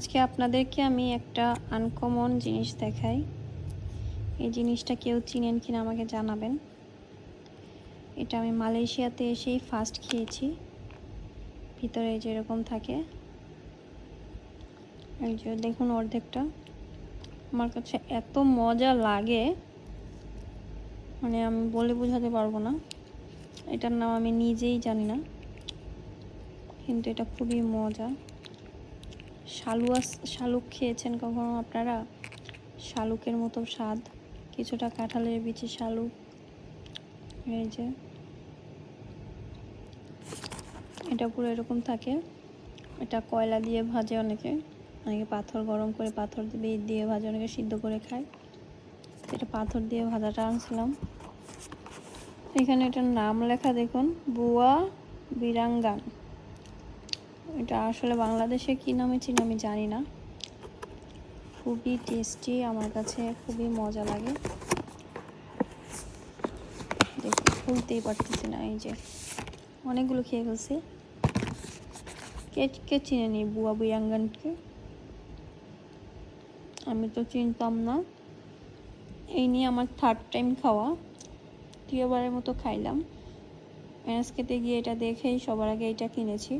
আজকে আপনাদেরকে আমি একটা আনকমন জিনিস দেখাই। এই জিনিসটা কেউ চিনেন কিনা আমাকে জানাবেন। এটা আমি মালয়েশিয়াতে এসেই ফার্স্ট খেয়েছি। ভিতরে যেরকম থাকে, এই যে দেখুন অর্ধেকটা। আমার কাছে এত মজা লাগে, মানে আমি বলে বোঝাতে পারবো না। এটার নাম আমি নিজেই জানি না, কিন্তু এটা খুবই মজা। শালুক খেয়েছেন কখনো আপনারা? শালুকের মতো স্বাদ, কিছুটা কাঁঠালের বিচি শালুক। এই যে এটা পুরো এরকম থাকে। এটা কয়লা দিয়ে ভাজে অনেকে, পাথর গরম করে পাথর দিয়ে ভাজে, অনেকে সিদ্ধ করে খায়। এটা পাথর দিয়ে ভাজাটা আনছিলাম। এখানে এটার নাম লেখা দেখুন, বুয়া বিরাঙ্গান। এটা আসলে বাংলাদেশে কি নামে চিনি আমি জানি না। খুবই টেস্টি, আমার কাছে খুবই মজা লাগে। দেখুন খুলতেই পারতেছি না, এই যে অনেকগুলো খেয়ে ফেলছি। কে চিনে নি বুয়া বিরাঙ্গানকে? আমি তো চিনতাম না। এই নিয়ে আমার থার্ড টাইম খাওয়া, তৃতীয়বারের মতো খাইলাম। ম্যানেজ খেতে গিয়ে এটা দেখেই সবার আগে এটা কিনেছি।